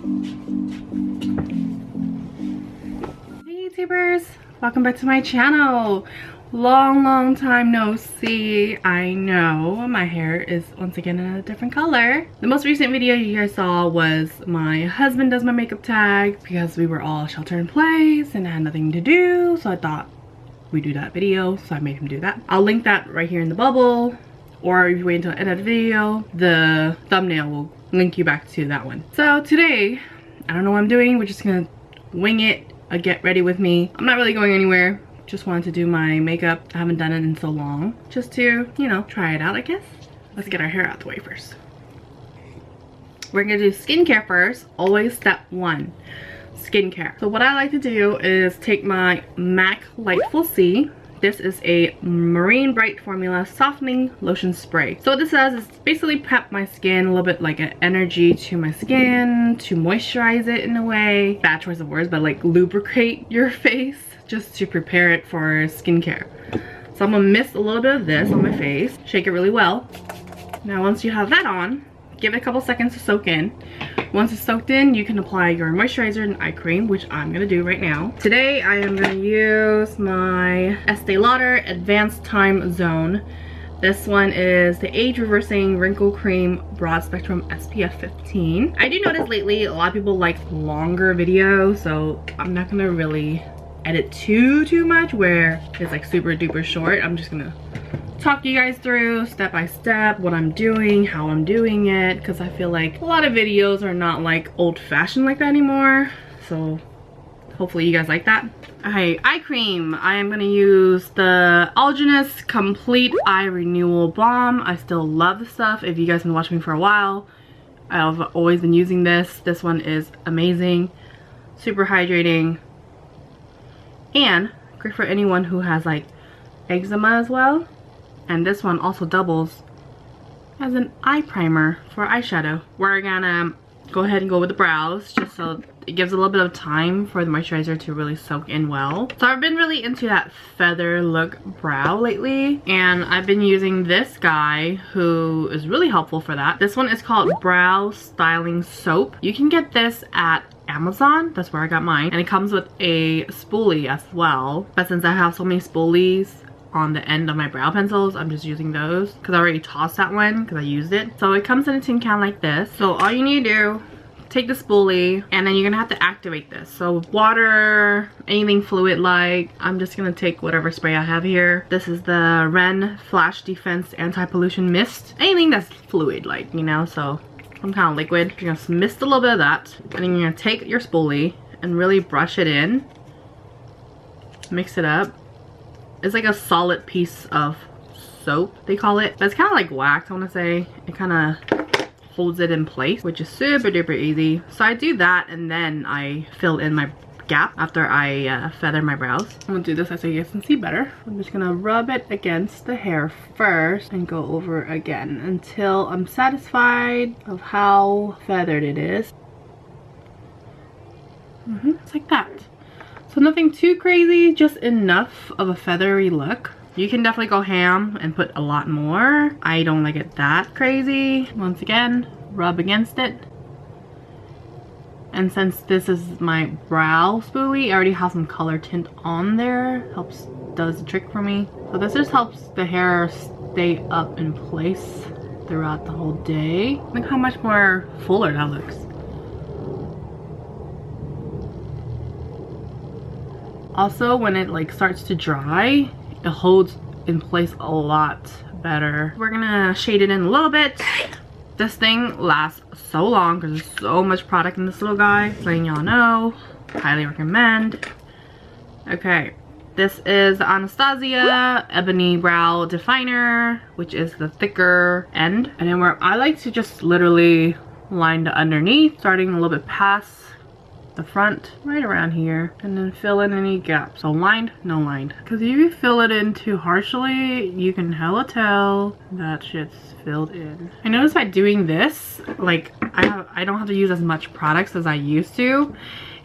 Hey YouTubers, welcome back to my channel. Long time no see. I know my hair is once again in a different color. The most recent video you guys saw was my husband does my makeup tag because we were all shelter in place and I had nothing to do, so I thought we do that video, so I made him do that. I'll link that right here in the bubble, or if you wait until the end of the video, the thumbnail will link you back to that one. So today, I don't know what I'm doing. We're just gonna wing it, get ready with me. I'm not really going anywhere. Just wanted to do my makeup. I haven't done it in so long. Just to, you know, try it out, I guess. Let's get our hair out the way first. We're gonna do skincare first. Always step one, skincare. So what I like to do is take my MAC Lightful C. This is a Marine Bright Formula Softening Lotion Spray. So what this does is basically prep my skin, a little bit like an energy to my skin, to moisturize it in a way. Bad choice of words, but like lubricate your face, just to prepare it for skincare. So I'm gonna mist a little bit of this on my face, shake it really well. Now once you have that on, give it a couple seconds to soak in. Once it's soaked in, you can apply your moisturizer and eye cream, which I'm gonna do right now. Today I am gonna use my Estee Lauder Advanced Time Zone. This one is the Age Reversing Wrinkle Cream Broad Spectrum SPF 15. I do notice lately a lot of people like longer videos, so I'm not gonna really edit too much where it's like super duper short. I'm just gonna talk you guys through step by step what I'm doing, how I'm doing it, because I feel like a lot of videos are not like old-fashioned like that anymore. So hopefully you guys like that. Okay, eye cream. I am gonna use the Algenist Complete Eye Renewal Balm. I still love the stuff. If you guys have been watching me for a while, I've always been using this. This one is amazing, super hydrating, and great for anyone who has like eczema as well. And this one also doubles as an eye primer for eyeshadow. We're gonna go ahead and go with the brows, just so it gives a little bit of time for the moisturizer to really soak in well. So I've been really into that feather look brow lately, and I've been using this guy who is really helpful for that. This one is called Brow Styling Soap. You can get this at Amazon. That's where I got mine, and it comes with a spoolie as well. But since I have so many spoolies on the end of my brow pencils, I'm just using those because I already tossed that one because I used it. So it comes in a tin can like this. So all you need to do, take the spoolie, and then you're gonna have to activate this. So water, anything fluid like, I'm just gonna take whatever spray I have here. This is the Ren Flash Defense Anti-Pollution Mist. Anything that's fluid like, you know, so some kind of liquid. You're gonna mist a little bit of that, and then you're gonna take your spoolie and really brush it in. Mix it up. It's like a solid piece of soap, they call it. But it's kind of like wax, I want to say. It kind of holds it in place, which is super duper easy. So I do that, and then I fill in my gap after I feather my brows. I'm gonna do this so you guys can see better. I'm just gonna rub it against the hair first and go over again until I'm satisfied of how feathered it is. It's like that. So nothing too crazy, just enough of a feathery look. You can definitely go ham and put a lot more. I don't like it that crazy. Once again, rub against it. And since this is my brow spoolie, I already have some color tint on there. Does the trick for me. So this just helps the hair stay up in place throughout the whole day. Look how much more fuller that looks. Also, when it like starts to dry, it holds in place a lot better. We're gonna shade it in a little bit. This thing lasts so long because there's so much product in this little guy. Just letting y'all know, highly recommend. Okay, this is the Anastasia Ebony Brow Definer, which is the thicker end. And then where I like to just literally line the underneath, starting a little bit past the front, right around here, and then fill in any gaps. So lined, no lined. Because if you fill it in too harshly, you can hella tell that shit's filled in. I noticed by doing this, like I don't have to use as much products as I used to.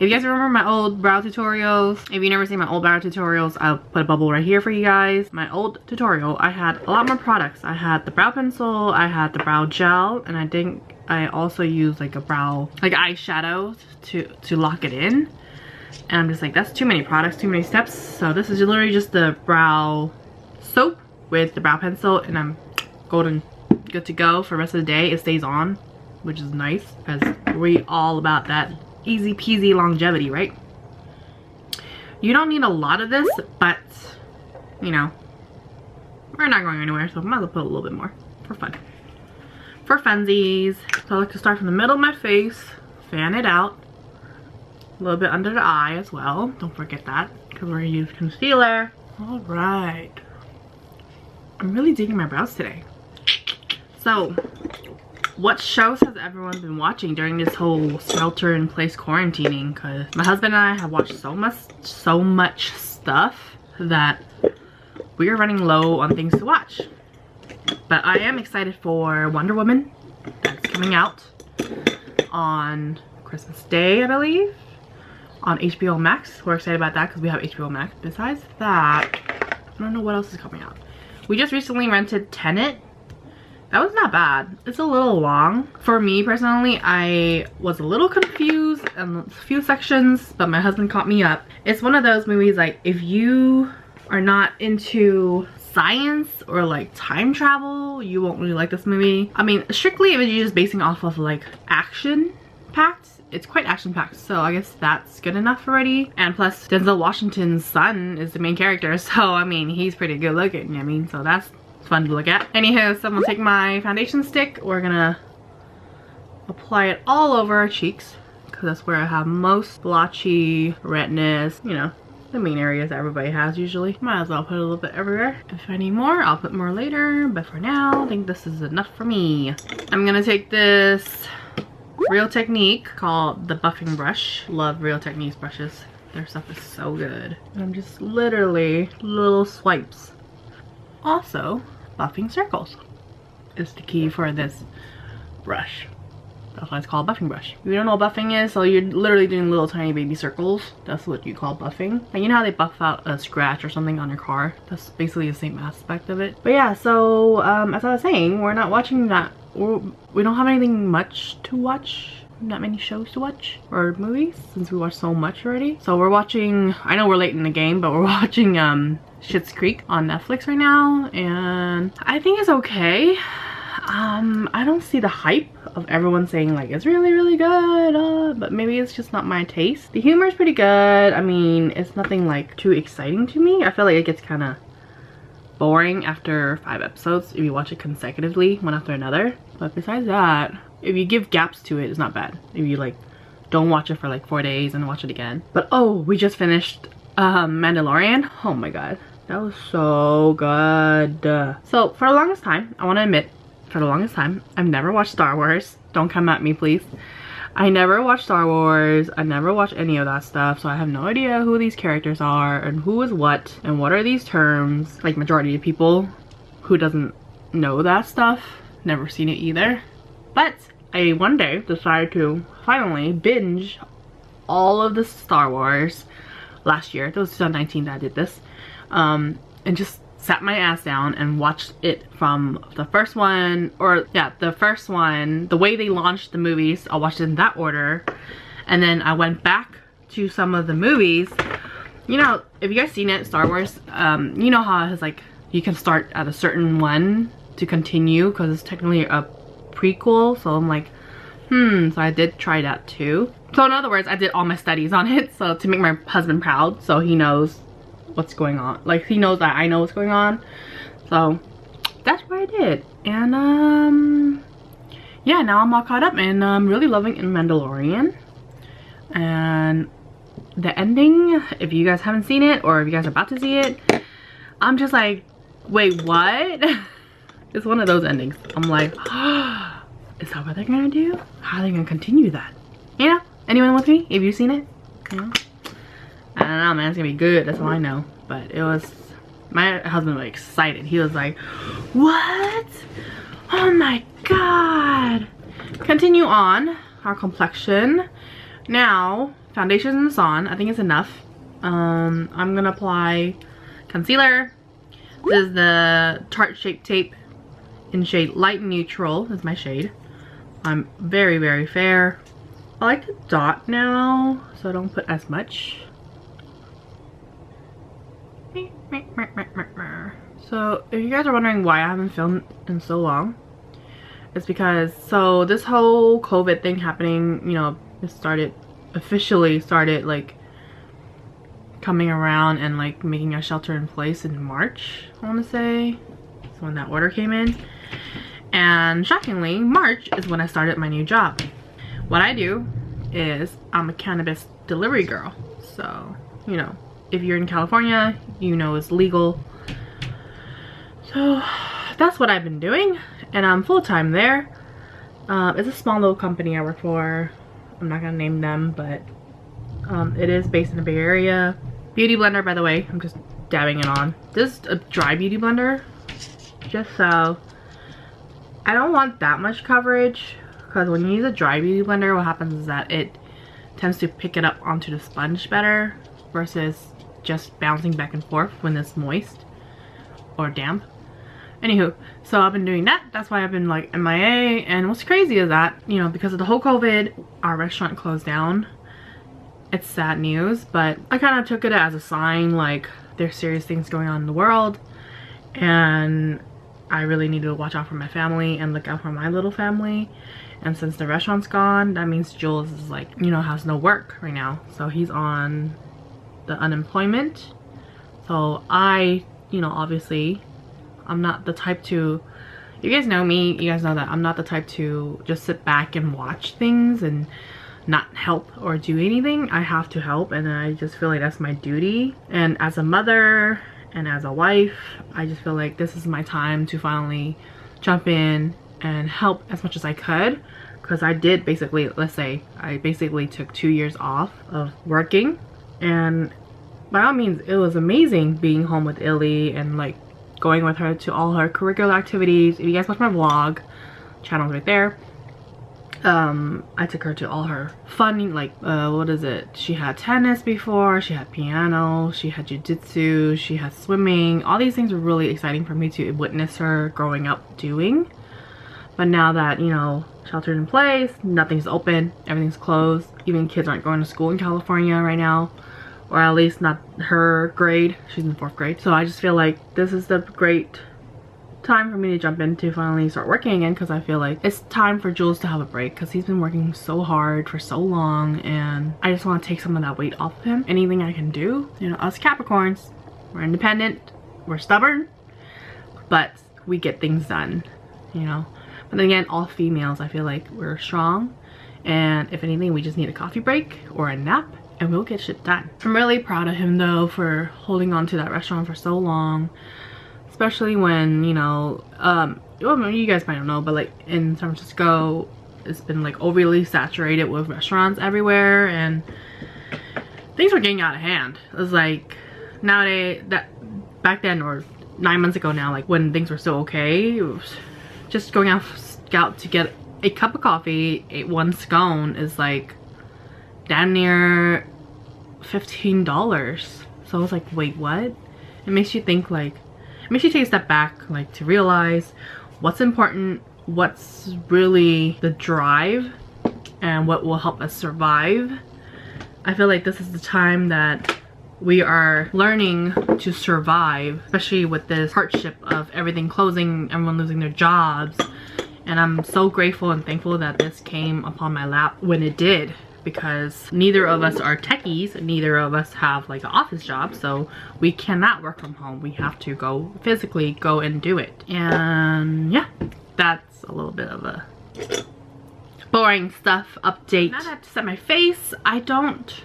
If you guys remember my old brow tutorials, if you never seen my old brow tutorials, I'll put a bubble right here for you guys. My old tutorial, I had a lot more products. I had the brow pencil, I had the brow gel, and I think I also use like a brow, like eyeshadow to lock it in. And I'm just like, that's too many products, too many steps. So this is literally just the brow soap with the brow pencil, and I'm golden good to go for the rest of the day. It stays on, which is nice because we all about that easy peasy longevity, right? You don't need a lot of this, but you know, we're not going anywhere, so I might as well put a little bit more for fun. For funsies. So I like to start from the middle of my face, fan it out. A little bit under the eye as well. Don't forget that, because we're going to use concealer. Alright. I'm really digging my brows today. So, what shows has everyone been watching during this whole shelter-in-place quarantining? Because my husband and I have watched so much stuff that we are running low on things to watch. But I am excited for Wonder Woman. That's coming out on Christmas Day, I believe, on HBO Max. We're excited about that because we have HBO Max. Besides that, I don't know what else is coming out. We just recently rented Tenet. That was not bad. It's a little long. For me personally, I was a little confused in a few sections, but my husband caught me up. It's one of those movies, like, if you are not into science or like time travel, you won't really like this movie. I mean, strictly if you're just basing off of like action packed, it's quite action packed, so I guess that's good enough already. And plus Denzel Washington's son is the main character, so I mean, he's pretty good looking, I mean, so that's fun to look at. Anywho, so I'm gonna take my foundation stick. We're gonna apply it all over our cheeks because that's where I have most blotchy redness, you know, the main areas that everybody has usually. Might as well put a little bit everywhere. If I need more, I'll put more later, but for now, I think this is enough for me. I'm gonna take this Real Technique called the buffing brush. Love Real Technique's brushes. Their stuff is so good. And I'm just literally little swipes. Also, buffing circles is the key for this brush. That's why it's called buffing brush. If you don't know what buffing is, so you're literally doing little tiny baby circles. That's what you call buffing. Like, you know how they buff out a scratch or something on your car? That's basically the same aspect of it. But yeah, so as I was saying, we're not watching that. We don't have anything much to watch. Not many shows to watch or movies since we watched so much already. So we're watching, I know we're late in the game, but we're watching Schitt's Creek on Netflix right now, and I think it's okay. I don't see the hype of everyone saying like it's really good, but maybe it's just not my taste. The humor is pretty good. I mean, it's nothing like too exciting to me. I feel like it gets kind of boring after 5 episodes if you watch it consecutively, one after another. But besides that, if you give gaps to it, it's not bad. If you like don't watch it for like 4 days and watch it again. But oh, we just finished Mandalorian. Oh my god, that was so good. So for the longest time, I want to admit, for the longest time, I've never watched Star Wars. Don't come at me, please. I never watched Star Wars. I never watched any of that stuff, so I have no idea who these characters are and who is what and what are these terms. Like, majority of people who doesn't know that stuff, never seen it either. But I one day decided to finally binge all of the Star Wars last year. It was 2019 that I did this, and just sat my ass down and watched it from the first one, or yeah, the first one, the way they launched the movies. I watched it in that order, and then I went back to some of the movies. You know, if you guys seen it, Star Wars, you know how it has like, you can start at a certain one to continue because it's technically a prequel. So I'm like, so I did try that too. So in other words, I did all my studies on it, so to make my husband proud, so he knows what's going on. Like, he knows that I know what's going on. So that's what I did. And yeah, now I'm all caught up and I'm really loving Mandalorian. And the ending, if you guys haven't seen it or if you guys are about to see it, I'm just like, wait, what? It's one of those endings. I'm like, oh, is that what they're gonna do? How are they gonna continue that? You know, anyone with me? Have you seen it? You know? I don't know, man, it's gonna be good, that's all I know. But it was, my husband was excited. He was like, what? Oh my god. Continue on our complexion. Now, foundation is on. I think it's enough. I'm gonna apply concealer. This is the Tarte Shape Tape in shade Light Neutral. This is my shade. I'm very, very fair. I like to dot now, so I don't put as much. So if you guys are wondering why I haven't filmed in so long, it's because, so this whole COVID thing happening, you know, it officially started like coming around and like making a shelter in place in March, I want to say. That's when that order came in. And shockingly, March is when I started my new job. What I do is I'm a cannabis delivery girl. So, you know, if you're in California, you know it's legal. So that's what I've been doing, and I'm full-time there. It's a small little company I work for. I'm not gonna name them, but it is based in the Bay Area. Beauty blender, by the way, I'm just dabbing it on. This is a dry beauty blender, just so I don't want that much coverage, because when you use a dry beauty blender, what happens is that it tends to pick it up onto the sponge better versus just bouncing back and forth when it's moist or damp. Anywho, so I've been doing that. That's why I've been like MIA. And what's crazy is that, you know, because of the whole COVID, our restaurant closed down. It's sad news, but I kind of took it as a sign, like there's serious things going on in the world, and I really need to watch out for my family and look out for my little family. And since the restaurant's gone, that means Jules is like, you know, has no work right now. So he's on the unemployment. So I, you know, obviously I'm not the type to, you guys know me, you guys know that I'm not the type to just sit back and watch things and not help or do anything. I have to help, and I just feel like that's my duty. And as a mother and as a wife, I just feel like this is my time to finally jump in and help as much as I could, because I did basically, let's say I basically took 2 years off of working, and by all means it was amazing being home with Illy and like going with her to all her curricular activities. If you guys watch my vlog, channel's right there. I took her to all her fun, like what is it, she had tennis before, she had piano, she had jiu-jitsu, she had swimming. All these things were really exciting for me to witness her growing up doing. But now that, you know, sheltered in place, nothing's open, everything's closed, even kids aren't going to school in California right now, or at least not her grade. She's in 4th grade. So I just feel like this is the great time for me to jump in to finally start working again, because I feel like it's time for Jules to have a break, because he's been working so hard for so long, and I just want to take some of that weight off of him. Anything I can do. You know, us Capricorns, we're independent, we're stubborn, but we get things done, you know. But then again, all females, I feel like we're strong, and if anything, we just need a coffee break or a nap and we'll get shit done. I'm really proud of him though for holding on to that restaurant for so long, especially when, you know, well, you guys might not know, but like in San Francisco, it's been like overly saturated with restaurants everywhere, and things were getting out of hand. It was like nowadays, that back then, or 9 months ago now, like when things were still okay, it was just going out to get a cup of coffee, one scone is like damn near $15. So I was like, wait, what? It makes you think, like, it makes you take a step back, like to realize what's important, what's really the drive, and what will help us survive. I feel like this is the time that we are learning to survive, especially with this hardship of everything closing, everyone losing their jobs. And I'm so grateful and thankful that this came upon my lap when it did, because neither of us are techies, neither of us have like an office job, so we cannot work from home. We have to go physically go and do it. And yeah, that's a little bit of a boring stuff update. Now that I have to set my face, I don't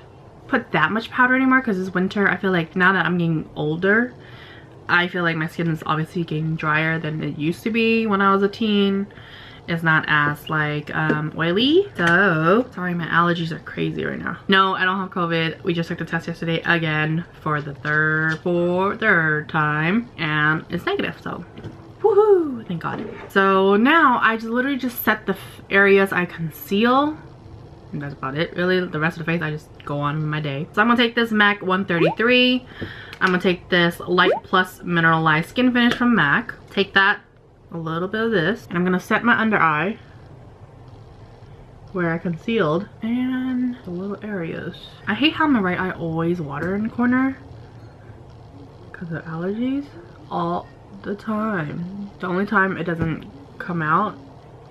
put that much powder anymore because it's winter. I feel like now that I'm getting older, I feel like my skin is obviously getting drier than it used to be when I was a teen. It's not as like oily. So sorry, my allergies are crazy right now. No, I don't have COVID. We just took the test yesterday again for the third time, and it's negative, so woohoo, thank God. So now I just literally just set the areas I conceal, and that's about it really. The rest of the face I just go on with my day. So I'm gonna take this MAC 133. I'm gonna take this Light Plus Mineralized Skin Finish from MAC. Take that, a little bit of this, and I'm gonna set my under eye. where I concealed and the little areas. I hate how my right eye always water in the corner because of allergies all the time. The only time it doesn't come out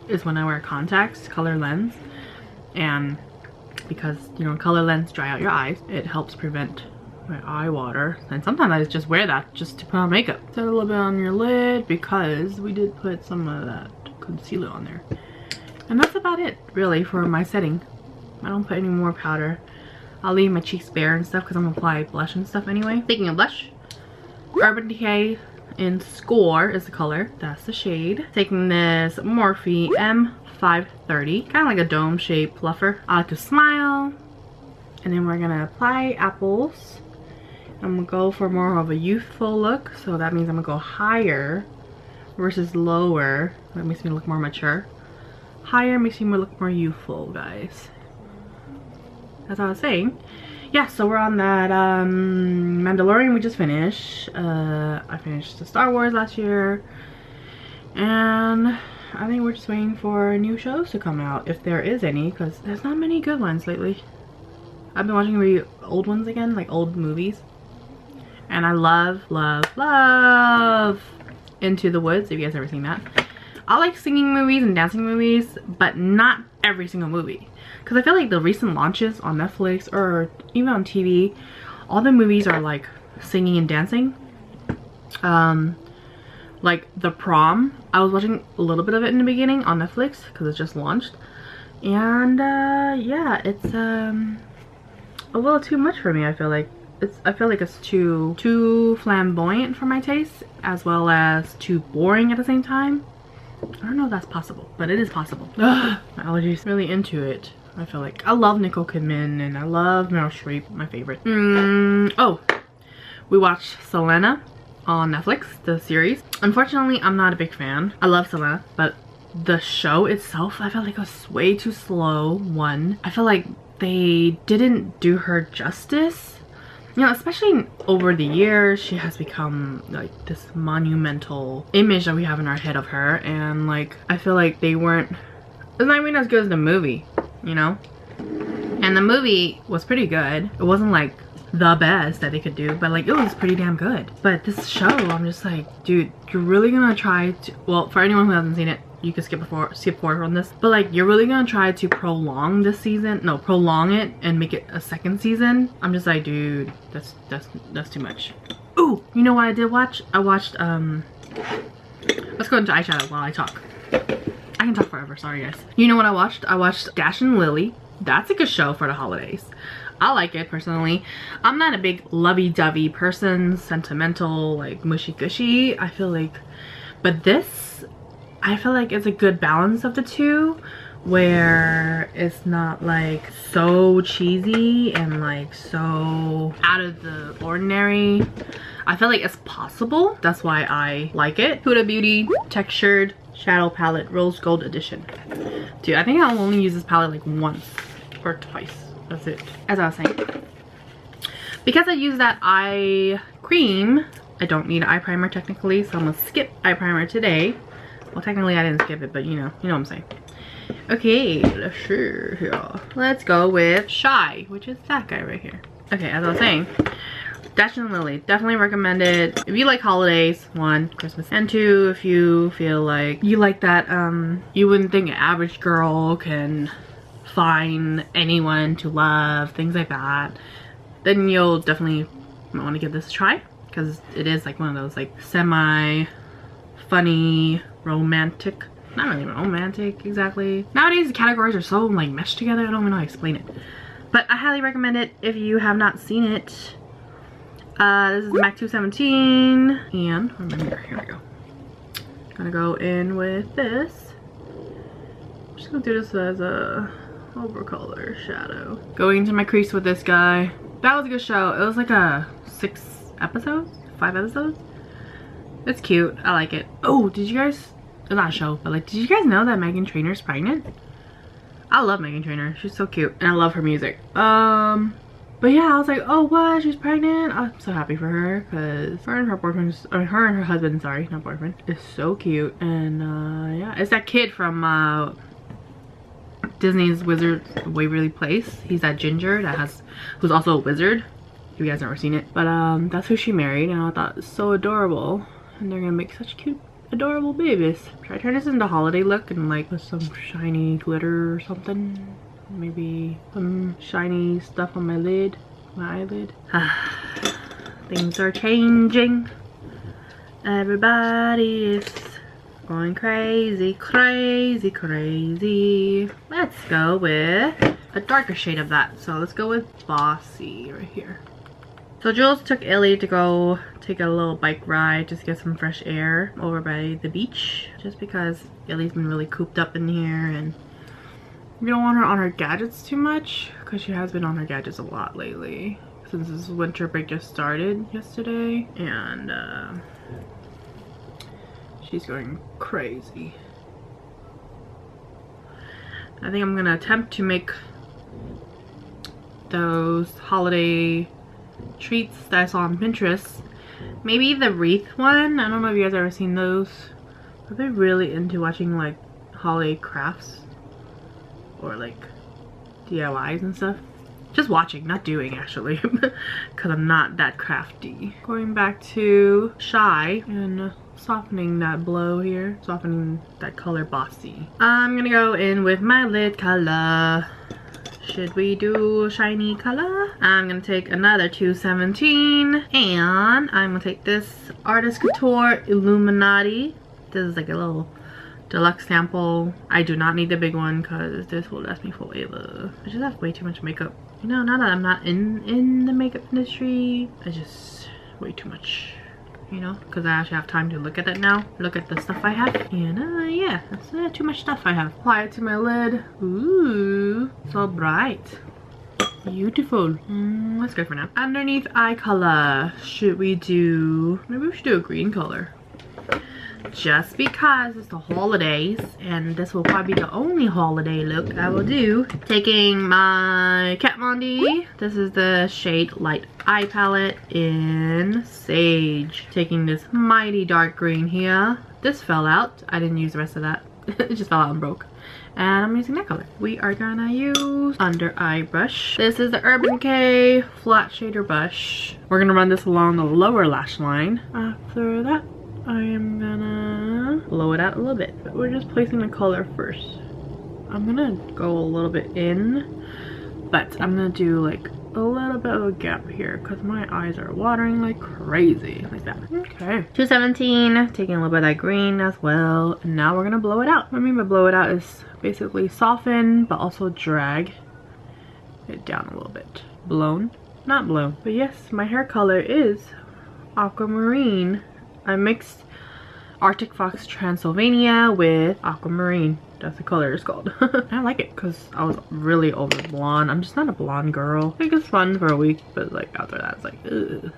is when I wear contacts, color lens, and because, you know, color lens dry out your eyes, it helps prevent my eye water. And sometimes I just wear that just to put on makeup. Set a little bit on your lid because we did put some of that concealer on there. And that's about it really for my setting. I don't put any more powder. I'll leave my cheeks bare and stuff because I'm gonna apply blush and stuff anyway. Speaking of blush, Urban Decay in Score is the color. That's the shade. Taking this Morphe M530, kind of like a dome shaped fluffer. I like to smile. And then we're gonna apply apples. I'm gonna go for more of a youthful look, so that means I'm gonna go higher versus lower. That makes me look more mature. Higher makes me look more youthful, guys. As I was saying, yeah, so we're on that Mandalorian we just finished. I finished the Star Wars last year, and I think we're just waiting for new shows to come out, if there is any, because there's not many good ones lately. I've been watching really old ones again, like old movies. And I love Into the Woods, if you guys ever seen that. I like singing movies and dancing movies, but not every single movie. Because I feel like the recent launches on Netflix or even on TV, all the movies are like singing and dancing. Like The Prom, I was watching a little bit of it in the beginning on Netflix because it just launched. And yeah, it's a little too much for me. I feel like it's too flamboyant for my taste, as well as too boring at the same time. I don't know if that's possible, but it is possible. Ugh, my allergies really into it. I feel like I love Nicole Kidman and I love Meryl Streep, my favorite. Oh, we watched Selena on Netflix, the series. Unfortunately, I'm not a big fan. I love Selena, but the show itself, I felt like it was way too slow. One, I feel like they didn't do her justice. You know, especially over the years, she has become like this monumental image that we have in our head of her, and like I feel like it's not even as good as the movie, you know? And the movie was pretty good. It wasn't like the best that they could do, but like it was pretty damn good. But this show, I'm just like, dude, you're really gonna try to, well, for anyone who hasn't seen it, you can skip forward from this, but like you're really gonna try to prolong this season, no, prolong it and make it a second season. I'm just like, dude, that's too much. Ooh, you know what I did watch? I watched let's go into eyeshadow while I talk. I can talk forever, sorry guys. You know what I watched? I watched Dash and Lily. That's a good show for the holidays. I like it personally. I'm not a big lovey-dovey person, sentimental, like mushy-gushy. I feel like, but this, I feel like it's a good balance of the two, where it's not like so cheesy and like so out of the ordinary. I feel like it's possible. That's why I like it. Huda Beauty Textured Shadow Palette Rose Gold Edition. Dude, I think I'll only use this palette like once or twice. That's it. As I was saying, because I use that eye cream, I don't need an eye primer technically, so I'm gonna skip eye primer today. Well, technically I didn't skip it, but you know what I'm saying. Okay, let's go with Shy, which is that guy right here. Okay, as I was saying, Dash and Lily, definitely recommend it if you like holidays, 1, Christmas, and 2, if you feel like you like that, you wouldn't think an average girl can find anyone to love, things like that, then you'll definitely want to give this a try, because it is like one of those like semi funny romantic, not really romantic exactly. Nowadays the categories are so like meshed together, I don't even know how to explain it, but I highly recommend it if you have not seen it. This is MAC 217, and remember, here we go. Gonna go in with this. I'm just gonna do this as a overcolor shadow. Going into my crease with this guy. That was a good show. It was like a 5 episodes. It's cute. I like it. Oh, did you guys, not a show, but like, did you guys know that Meghan Trainor's pregnant? I love Meghan Trainor. She's so cute, and I love her music. But yeah, I was like, oh what, she's pregnant. I'm so happy for her, because her and her husband, sorry, not boyfriend, is so cute. And yeah, it's that kid from Disney's Wizard Waverly Place. He's that ginger who's also a wizard. If you guys have never seen it. But that's who she married, and I thought it was so adorable. And they're gonna make such cute, adorable babies. Should I turn this into holiday look and like put some shiny glitter or something? Maybe some shiny stuff on my lid, my eyelid. Things are changing. Everybody is going crazy, crazy, crazy. Let's go with a darker shade of that. So let's go with Bossy right here. So Jules took Illy to go take a little bike ride, just get some fresh air over by the beach. Just because Illy's been really cooped up in here, and we don't want her on her gadgets too much, because she has been on her gadgets a lot lately. Since this winter break just started yesterday, and she's going crazy. I think I'm gonna attempt to make those holiday treats that I saw on Pinterest. Maybe the wreath one. I don't know if you guys ever seen those. I've been really into watching like holiday crafts or like DIYs and stuff. Just watching, not doing actually, because I'm not that crafty. Going back to Shy and softening that blow here, softening that color Bossy. I'm gonna go in with my lid color. Should we do shiny color? I'm gonna take another 217, and I'm gonna take this Artist Couture Illuminati. This is like a little deluxe sample. I do not need the big one because this will last me forever. I just have way too much makeup. You know, now that I'm not in the makeup industry, I just way too much. You know, because I actually have time to look at it now. Look at the stuff I have. And yeah, that's too much stuff I have. Apply it to my lid. Ooh, so bright. Beautiful. That's good for now. Underneath eye color, should we do, maybe we should do a green color. Just because it's the holidays, and this will probably be the only holiday look I will do. Taking my Kat Von D. This is the shade Light Eye Palette in Sage. Taking this mighty dark green here. This fell out. I didn't use the rest of that. It just fell out and broke. And I'm using that color. We are gonna use under eye brush. This is the Urban K flat shader brush. We're gonna run this along the lower lash line. After that, I am gonna blow it out a little bit, but we're just placing the color first. I'm gonna go a little bit in, but I'm gonna do like a little bit of a gap here because my eyes are watering like crazy, like that. Okay, 217, taking a little bit of that green as well, and now we're gonna blow it out. What I mean by blow it out is basically soften, but also drag it down a little bit. Blown, not blown. But yes, my hair color is aquamarine. I mixed Arctic Fox Transylvania with aquamarine. That's the color it's called. I like it because I was really over blonde. I'm just not a blonde girl. I think it's fun for a week, but like after that it's like, ugh,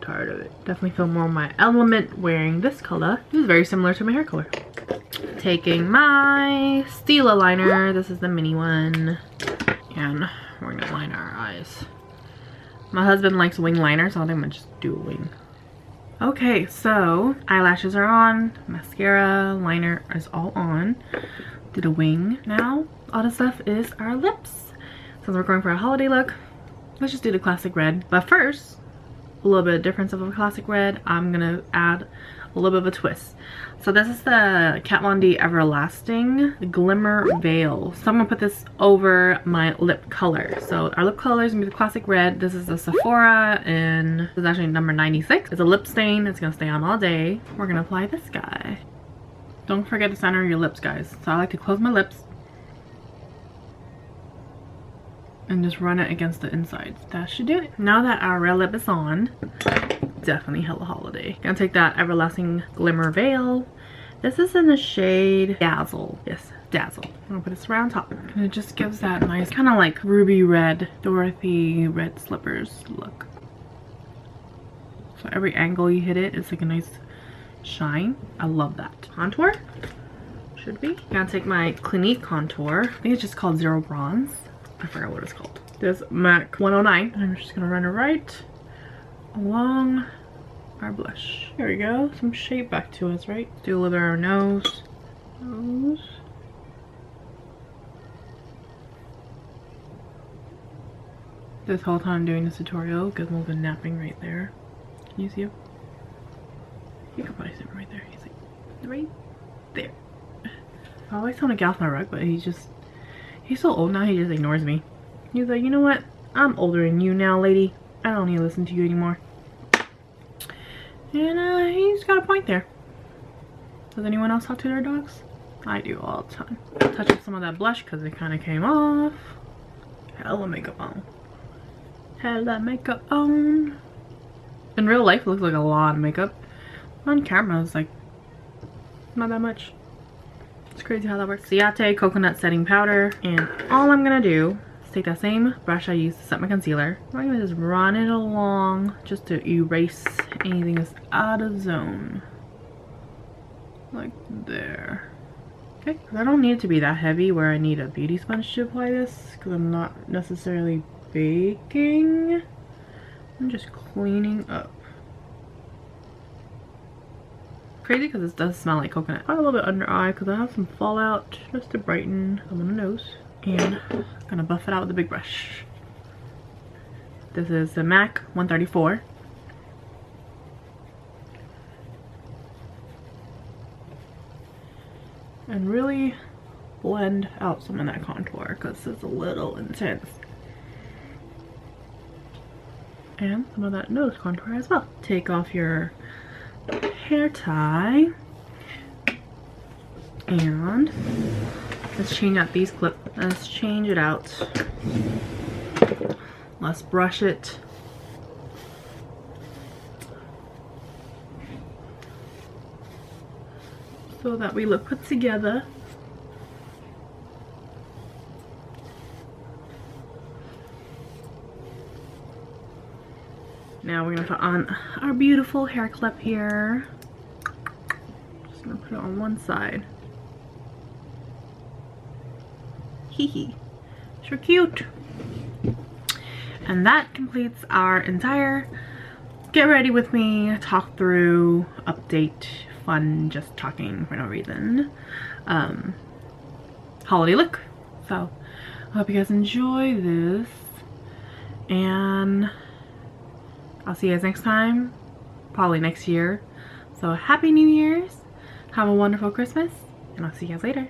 tired of it. Definitely feel more my element wearing this color. This is very similar to my hair color. Taking my Stila liner. This is the mini one. And we're gonna line our eyes. My husband likes wing liner, so I think I'm gonna just do a wing. Okay, so eyelashes are on, mascara, liner is all on. Did a wing. Now, all the stuff is our lips. Since we're going for a holiday look, let's just do the classic red. But first, a little bit of difference of a classic red. I'm gonna add a little bit of a twist. So this is the Kat Von D Everlasting Glimmer Veil. So I'm gonna put this over my lip color. So our lip color is gonna be the classic red. This is the Sephora, and this is actually number 96. It's a lip stain. It's gonna stay on all day. We're gonna apply this guy. Don't forget to center your lips, guys. So I like to close my lips and just run it against the insides. That should do it. Now that our red lip is on, definitely hella holiday. Gonna take that Everlasting Glimmer Veil. This is in the shade Dazzle. Yes, Dazzle. I'm gonna put this right on top. And it just gives that nice kind of like ruby red, Dorothy red slippers look. So every angle you hit it, it's like a nice shine. I love that. Contour, should be. Gonna take my Clinique contour. I think it's just called Zero Bronze. I forgot what it's called. This MAC 109. And I'm just gonna run it right along our blush. There we go. Some shape back to us, right? Do a little bit of our nose. this whole time doing this tutorial. Gizmo's been napping right there. Can you see him? You can probably see him right there. He's like right there. I always want to get off my rug, but he's so old now, he just ignores me. He's like, you know what? I'm older than you now, lady. I don't need to listen to you anymore. And he's got a point there. Does anyone else talk to their dogs? I do all the time. Touch up some of that blush because it kind of came off. Hella makeup on. Hella makeup on. In real life, it looks like a lot of makeup. On camera, it's like not that much. It's crazy how that works. bsiqt coconut setting powder. And all I'm gonna do is take that same brush I used to set my concealer. I'm gonna just run it along just to erase anything that's out of zone. Like there. Okay, I don't need it to be that heavy where I need a beauty sponge to apply this because I'm not necessarily baking. I'm just cleaning up. Crazy because this does smell like coconut. Probably a little bit under eye because I have some fallout just to brighten some on the nose. And I'm gonna buff it out with a big brush. This is the MAC 134. And really blend out some of that contour because it's a little intense. And some of that nose contour as well. Take off your hair tie. And let's change out these clips. Let's change it out. Let's brush it. So that we look put together. Now we're gonna put on our beautiful hair clip here. Just gonna put it on one side. Hee hee. Sure cute. And that completes our entire get ready with me, talk through, update, fun, just talking for no reason, holiday look. So I hope you guys enjoy this, and I'll see you guys next time, probably next year. So happy New Year's, have a wonderful Christmas, and I'll see you guys later.